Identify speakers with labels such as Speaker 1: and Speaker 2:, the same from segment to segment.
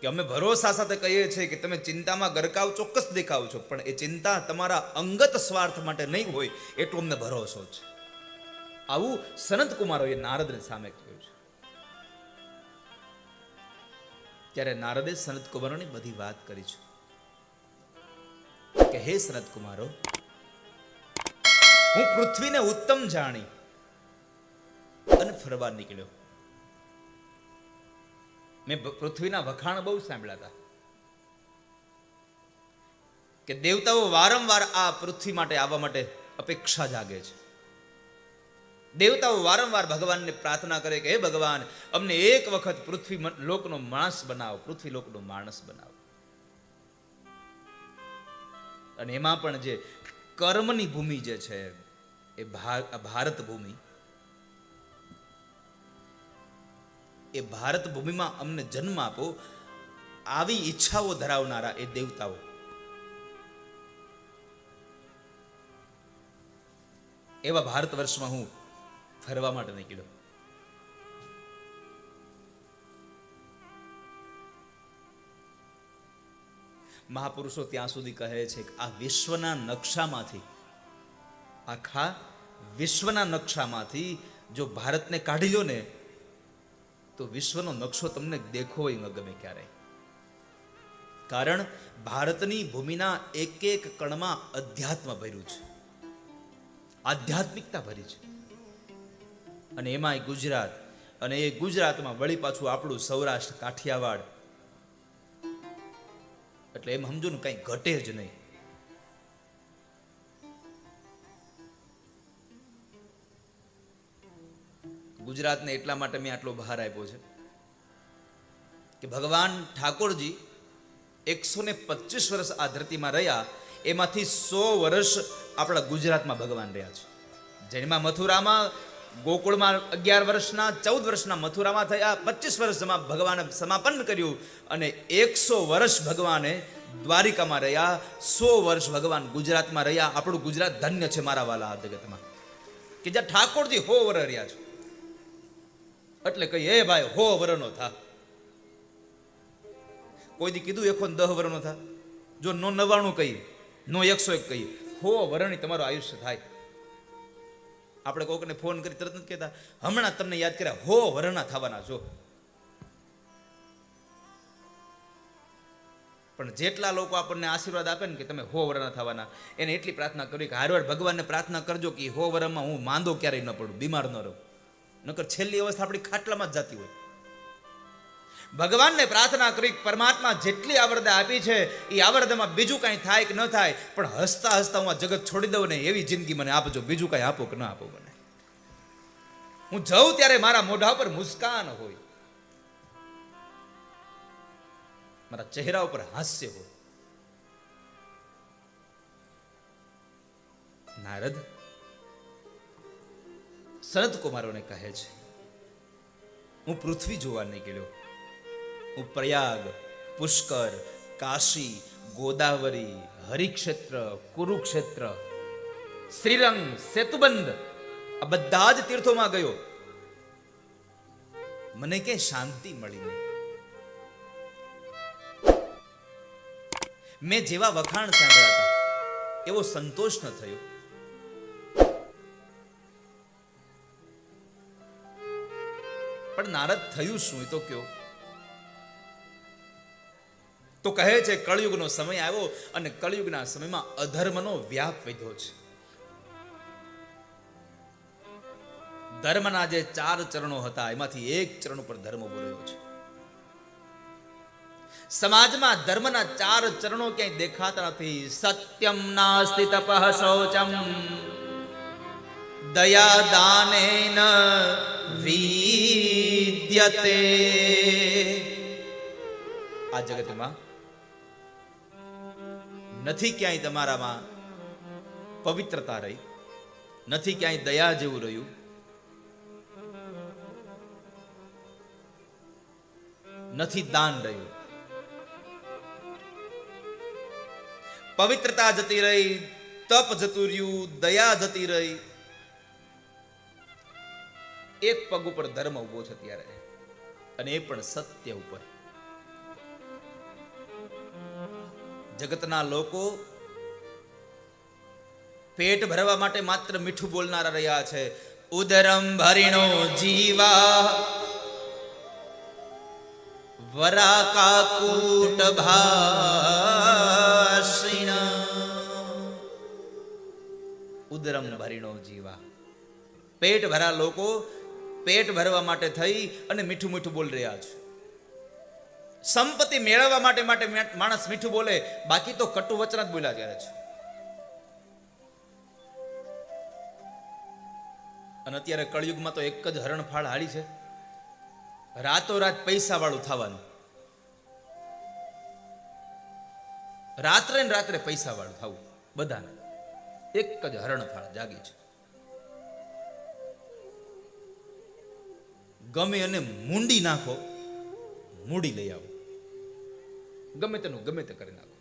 Speaker 1: કે અમે ભરોસા સાથે કહીએ છીએ કે તમે ચિંતામાં ગરકાવ ચોક્કસ દેખાવ છો, પણ એ ચિંતા તમારા અંગત સ્વાર્થ માટે નહીં હોય એટલો અમને ભરોસો છે. આવું સનત કુમારોએ નારદને સામે કહ્યું છે. ત્યારે નારદે સનત કુમારોની બધી વાત કરી છે કે હે સનત કુમારો, હું પૃથ્વીને ઉત્તમ જાણી અને ફરવા નીકળ્યો. મેં પૃથ્વીના વખાણ બહુ સાંભળ્યા હતા કે દેવતાઓ વારંવાર આ પૃથ્વી માટે આવવા માટે અપેક્ષા જાગે છે. દેવતાઓ વારંવાર ભગવાનને પ્રાર્થના કરે કે હે ભગવાન, અમને એક વખત પૃથ્વી લોકનો માણસ બનાવો, પૃથ્વી લોકનો માણસ બનાવો. અને એમાં પણ જે કર્મની ભૂમિ જે છે એ ભારત ભૂમિ, એ ભારત ભૂમિમાં અમને જન્મ આપો, આવી ઈચ્છાઓ ધરાવનારા એ દેવતાઓ એવા ભારત વર્ષમાં હું ફરવા માટે નીકળ્યો. મહાપુરુષો ત્યાં સુધી કહે છે કે આ વિશ્વના નકશામાંથી, આખા વિશ્વના નકશામાંથી જો ભારતને કાઢી લો ને તો વિશ્વનો નકશો તમને દેખવો ન ગમે ક્યારેય. કારણ ભારતની ભૂમિના એક એક કણમાં અધ્યાત્મ ભર્યું છે, આધ્યાત્મિકતા ભરી છે. અને એમાંય ગુજરાત, અને એ ગુજરાતમાં વળી પાછું આપણું સૌરાષ્ટ્ર, કાઠિયાવાડ, એટલે એમ સમજો ને કઈ ઘટે જ નહીં. ગુજરાતને એટલા માટે મેં આટલો ભાર આપ્યો છે કે ભગવાન ઠાકોરજી 125 વર્ષ આ ધરતીમાં રહ્યા, એમાંથી 100 વર્ષ આપણા ગુજરાતમાં ભગવાન રહ્યા છે. જેમાં મથુરામાં, ગોકુળમાં 11 વર્ષના, 14 વર્ષના મથુરામાં થયા, 25 વર્ષ ભગવાને સમાપન કર્યું, અને 100 વર્ષ ભગવાને દ્વારિકામાં રહ્યા, 100 વર્ષ ભગવાન ગુજરાતમાં રહ્યા. આપણું ગુજરાત ધન્ય છે મારા વાલા આ જગતમાં, કે જ્યાં ઠાકોરજી 100 વર્ષ રહ્યા છે. એટલે કહીએ હે ભાઈ 100 વર્ષનો થા. કોઈ દી કીધું 110 વર્ષનો થા? જો નો 99 કહીએ, નો 101 કહીએ, 100 વર્ષની તમારું આયુષ્ય થાય. આપણે કોઈકને ફોન કરી તરત નથી કહેતા હમણાં તમને યાદ કર્યા 100 વર્ષના થવાના છો. પણ જેટલા લોકો આપણને આશીર્વાદ આપે ને કે તમે 100 વર્ષના થવાના, એને એટલી પ્રાર્થના કરવી કે હારવાર ભગવાનને પ્રાર્થના કરજો કે 100 વર્ષમાં હું માંદો ક્યારેય ન પડું, બીમાર ન રહું. નકર છેલ્લી અવસ્થા આપણી ખાટલામાં જ જતી હોય. ભગવાનને પ્રાર્થના કરી, પરમાત્મા જેટલી આવરદા આપી છે એ આવરદામાં બીજું કાંઈ થાય કે ન થાય, પણ હસતા હસતા હું આ જગત છોડી દઉં ને એવી જિંદગી મને આપજો, બીજું કાંઈ આપો કે ન આપો મને. હું જઉં ત્યારે મારા મોઢા ઉપર મુસ્કાન હોય, મારા ચહેરા ઉપર હાસ્ય હોય. નારદ સનત કુમારોને કહે છે હું પૃથ્વી જોવા નીકળ્યો. હું પ્રયાગ, પુષ્કર, કાશી, ગોદાવરી, હરિક્ષેત્ર, કુરુક્ષેત્ર, શ્રીરંગ, સેતુબંધ, આ બધા જ તીર્થોમાં ગયો. મને કે શાંતિ મળી નહીં. મેં જેવા વખાણ સાંભળ્યા હતા એવો સંતોષ ન થયો. પણ નારદ થયું શું એ તો કયો. તો કહે છે કળયુગનો સમય આવ્યો અને કળયુગના સમયમાં અધર્મનો વ્યાપ વધ્યો છે. ધર્મના જે 4 ચરણો હતા એમાંથી એક ચરણ ઉપર ધર્મ બોલ્યો છે. સમાજમાં ધર્મના 4 ચરણો ક્યાંય દેખાતા નથી. સત્યમ નાસ્તિ તપઃ શૌચમ દયા દાનેન વિદ્યતે. આ જગતમાં નથી ક્યાંય તમારામાં પવિત્રતા રહી, નથી ક્યાંય દયા જેવું રહ્યું, નથી દાન રહ્યું. પવિત્રતા જતી રહી, તપ જતું રહ્યું, દયા જતી રહી. એક પગ ઉપર ધર્મ ઉભો છે ત્યારે, અને એ પણ સત્ય ઉપર. જગતના લોકો પેટ ભરવા માટે માત્ર મીઠું બોલનારા રહ્યા છે. ઉદરમ ભરીણો જીવા વરા કાકૂટ ભાષિણ. ઉદરમ ભરીણો જીવા, પેટ ભરા લોકો પેટ ભરવા માટે થઈ અને મીઠું મીઠું બોલી રહ્યા છે. સંપત્તિ મેળવવા માટે માણસ મીઠું બોલે, બાકી તો કટુ વચન જ બોલ્યા કરે છે. અને અત્યારે કળિયુગમાં તો એક જ હરણફાળ હાળી છે, રાતોરાત પૈસા વાળું થવાનું. રાત્રે ને રાત્રે પૈસા વાળું થવું બધાને. એક જ હરણફાળ જાગી છે. ગમે અને મૂંડી નાખો, મૂડી લઈ આવો. ગમે તેનું ગમે તે કરી નાખો,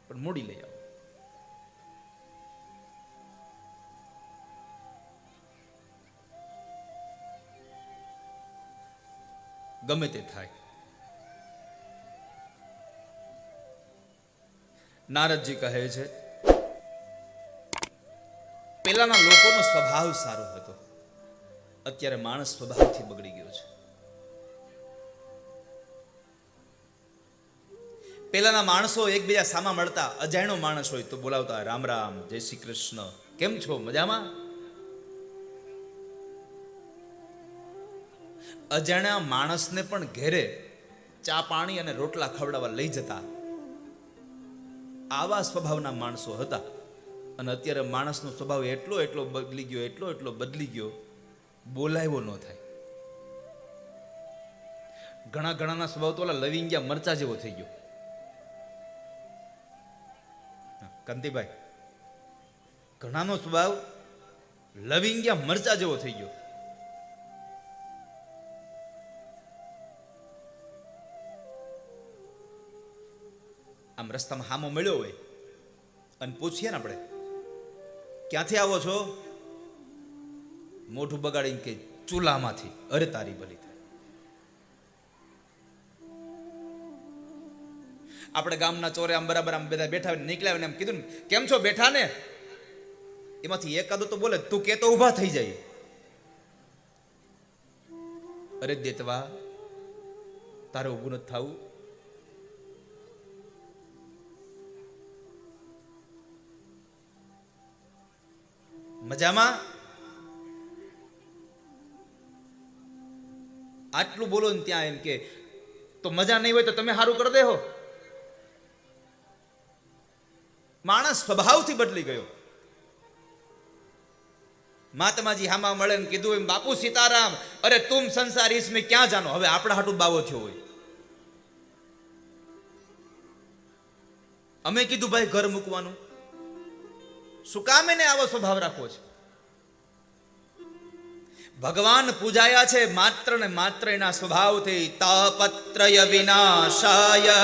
Speaker 1: પણ મૂડી લઈ આવો. ગમે તે થાય. નારદજી કહે છે, પેલાના લોકોનો સ્વભાવ સારો હતો, અત્યારે માણસ સ્વભાવથી બગડી ગયો છે. પેલાના માણસો એકબીજા સામા મળતા, અજાણ્યો માણસ હોય તો બોલાવતા રામ રામ, જય શ્રી કૃષ્ણ, કેમ છો, મજામાં? અજાણ્યા માણસને પણ ઘેરે ચા પાણી અને રોટલા ખવડાવવા લઈ જતા. આવા સ્વભાવના માણસો હતા. અને અત્યારે માણસનો સ્વભાવ એટલો બદલી ગયો, એટલો બદલી ગયો, બોલાવ્યો ન થાય. ઘણાના સ્વભાવ તો ઓલા લવિંગિયા મરચા જેવો થઈ ગયો. કાંતિભાઈ, ઘણાનો સ્વભાવ લવિંગિયા મરચા જેવો થઈ ગયો. આમ રસ્તામાં હામો મળ્યો હોય અને પૂછીએ ને આપણે, ક્યાંથી આવો છો? મોઢું બગાડીને કે ચૂલામાંથી. અરે તારી ભલી થાય. આપણે ગામના ચોરે આમ બરાબર આમ બધા બેઠા નીકળ્યા ને એમ કીધું ને, કેમ છો, બેઠા ને? એમાંથી એકાદો તો બોલે, તું કે તો ઊભા થઈ જાય. અરે દેતવા, તારે ઊભું નથી થવું? મજામાં? આટલું બોલો ને ત્યાં એમ કે તો મજા નહીં હોય તો તમે સારું કરી દેહો. માણસ સ્વભાવથી બદલી ગયો. મહાત્માજી હામા મળે ને કીધું એમ, બાપુ સીતારામ, અરે તુમ સંસાર इसमें ક્યાં જાનો. હવે આપણા હાટું બાવો થયો હોય. અમે કીધું ભાઈ ઘર મૂકવાનું, શું કામ એને આવો સ્વભાવ રાખવો છે? ભગવાન પૂજાયા છે માત્ર ને માત્ર એના સ્વભાવથી. તાપત્રય વિનાશાય,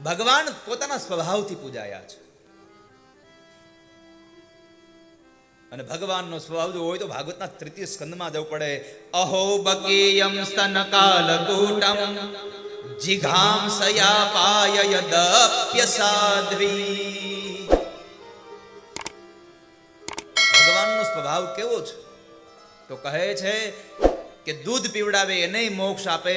Speaker 1: ભગવાન પોતાના સ્વભાવથી પૂજાયા છે. અને ભગવાનનો સ્વભાવ જો હોય તો ભાગવતના 3ય સ્કંદમાં જવું પડે. અહો બકીયમ સ્તન કાલકૂટમ જિઘાંસયા પાયય દપ્ય સાધ્વી. ભગવાનનો સ્વભાવ કેવો છે? તો કહે છે કે દૂધ પીવડાવે એને મોક્ષ આપે,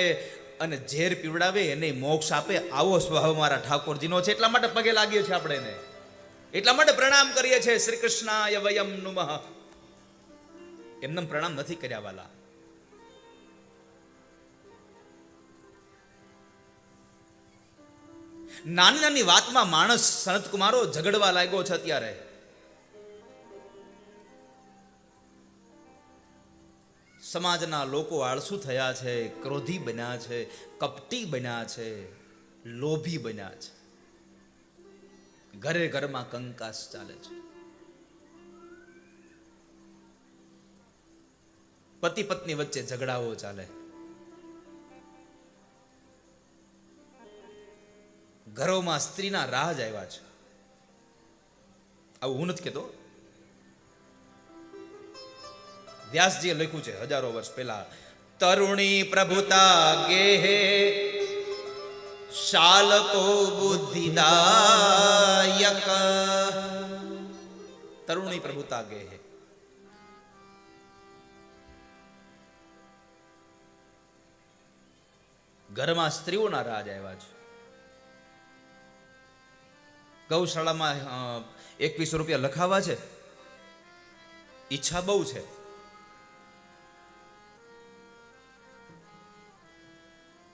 Speaker 1: અને ઝેર પીવડાવે એને મોક્ષ આપે. આવો સ્વભાવ મારા ઠાકોરજીનો છે. એટલા માટે પગે લાગીએ છીએ આપણે એને, એટલા માટે પ્રણામ કરીએ છીએ. શ્રી કૃષ્ણાય વયમ નુમઃ. એમને પ્રણામ નથી કર્યા વાલા. નાની નાની વાતમાં માણસ સનત કુમારો ઝઘડવા લાગ્યો છે અત્યારે. સમાજના લોકો આળસુ થયા છે, ક્રોધી બન્યા છે, કપટી બન્યા છે, લોભી બન્યા છે. ઘરે ઘરમાં કંકાસ ચાલે છે. પતિ પત્ની વચ્ચે ઝઘડાઓ ચાલે. ઘરોમાં સ્ત્રીના રાજ આવ્યા છે. આવું હું નથી કહેતો, વ્યાસજીએ લખ્યું છે હજારો વર્ષ પહેલા. તરુણી પ્રભુતા ગેહે શાલકો બુદ્ધિદાયક તરુણી પ્રભુતા ગે હે. ઘરમાં સ્ત્રીઓના રાજ આવ્યા છે. ગૌશાળામાં 21 રૂપિયા લખાવા છે, ઈચ્છા બહુ છે,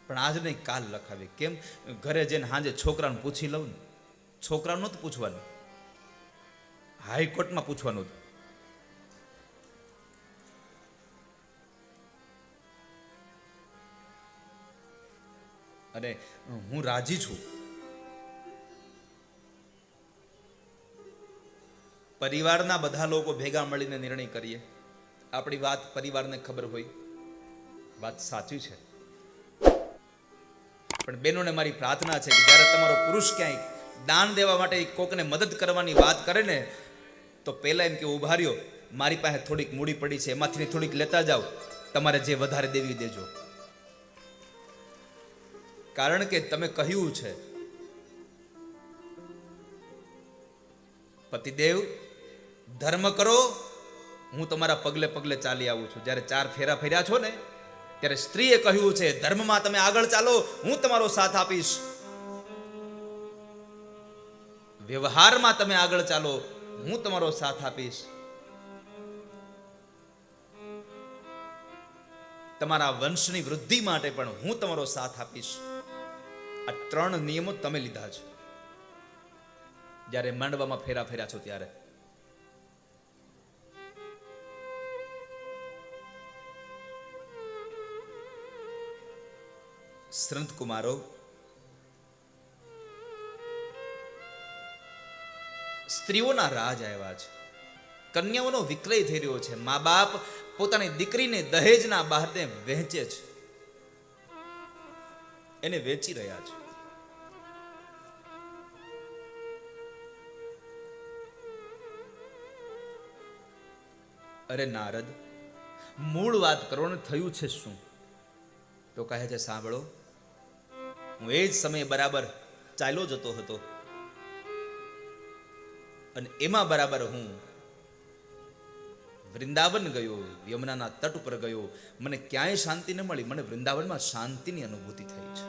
Speaker 1: પણ આજ નહીં કાલ લખાવી. કેમ? ઘરે જઈને સાંજે છોકરાને પૂછી લઉં ને. છોકરાનું નહોતું પૂછવાનું, હાઈકોર્ટમાં પૂછવાનું હતું. અને હું રાજી છું. પરિવારના બધા લોકો ભેગા મળીને નિર્ણય કરીએ. આપણી વાત પરિવારને ખબર હોય, વાત સાચી છે. પણ બહેનોને મારી પ્રાર્થના છે કે જ્યારે તમારો પુરુષ ક્યાંય દાન દેવા માટે કોકને મદદ કરવાની વાત કરે ને, તો પહેલા એમ કે ઉભા રહ્યો, મારી પાસે થોડીક મૂડી પડી છે, એમાંથી થોડીક લેતા જાઓ, તમારે જે વધારે દેવી દેજો. કારણ કે તમે કહ્યું છે, પતિદેવ ધર્મ કરો, હું તમારા પગલે પગલે ચાલી આવું છું. જ્યારે 4 ફેરા ફેર્યા છો ને, ત્યારે સ્ત્રીએ કહ્યું છે, ધર્મમાં તમે આગળ ચાલો, હું તમારો સાથ આપીશ. વ્યવહારમાં તમે આગળ ચાલો, હું તમારો સાથ આપીશ. તમારા વંશની વૃદ્ધિ માટે પણ હું તમારો સાથ આપીશ. આ 3 નિયમો તમે લીધા છે જ્યારે માંડવામાં ફેરા ફેર્યા છો ત્યારે. સંત કુમારો, સ્ત્રીઓના રાજ આવ્યા છે. કન્યાઓનો વિક્રય થઈ રહ્યો છે. મા બાપ પોતાની દીકરીને દહેજના બહાને વહેંચે છે, એને વેચી રહ્યા છે. અરે નારદ, મૂળ વાત કરો ને, થયું છે શું? તો કહે છે, સાંભળો, હું એ જ સમયે બરાબર ચાલ્યો જતો હતો, અને એમાં બરાબર હું વૃંદાવન ગયો, યમુનાના તટ ઉપર ગયો. મને ક્યાંય શાંતિ ન મળી, મને વૃંદાવનમાં શાંતિની અનુભૂતિ થઈ છે.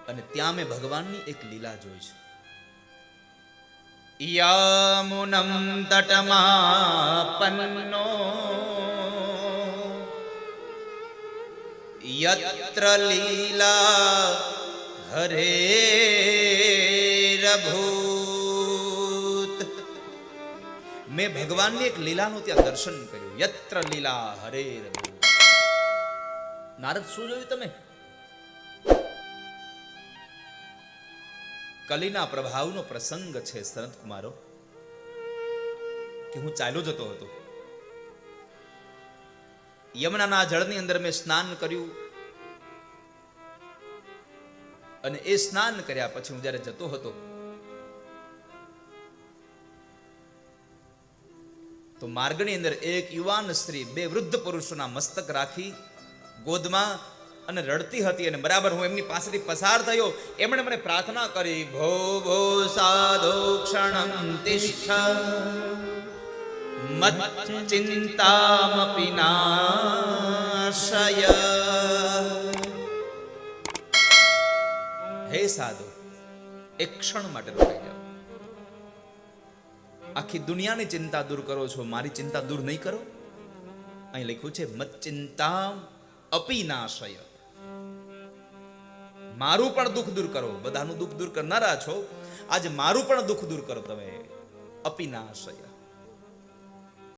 Speaker 1: અને ત્યાં મેં ભગવાનની એક લીલા જોઈ છે. યમુનમ તટમાપન્નો યત્ર લીલા હરેરભૂત. મેં ભગવાનની એક લીલાનું ત્યાં દર્શન કર્યું. યત્ર લીલા હરેરભૂત. નારદ, શું જોયું તમે? કલીના પ્રભાવનો પ્રસંગ છે સંત કુમારો, કે હું ચાલ્યો જતો હતો. યમુનાના જળની અંદર મેં સ્નાન કર્યું, અને એ સ્નાન કર્યા પછી હું જ્યારે જતો હતો, તો માર્ગની અંદર એક યુવાન સ્ત્રી 2 વૃદ્ધ પુરુષોના મસ્તક રાખી ગોદમાં અને રડતી હતી. અને બરાબર હું એમની પાસેથી પસાર થયો, એમણે મને પ્રાર્થના કરી, ભો ભો સાધો ક્ષણં તિષ્ઠ મત ચિંતામપિ નાશય. હે સાધુ, એક ક્ષણ માટે રોકાઈ જાઓ. આખી દુનિયાની ચિંતા દૂર કરો છો, મારી ચિંતા દૂર નહીં કરો. અહીં લખ્યું છે, મત ચિંતા અપિ નાશય. મારું પણ દુઃખ દૂર કરો. બધાનું દુઃખ દૂર કરનારા છો, આજે મારું પણ દુઃખ દૂર કરો તમે. અપિ નાશય.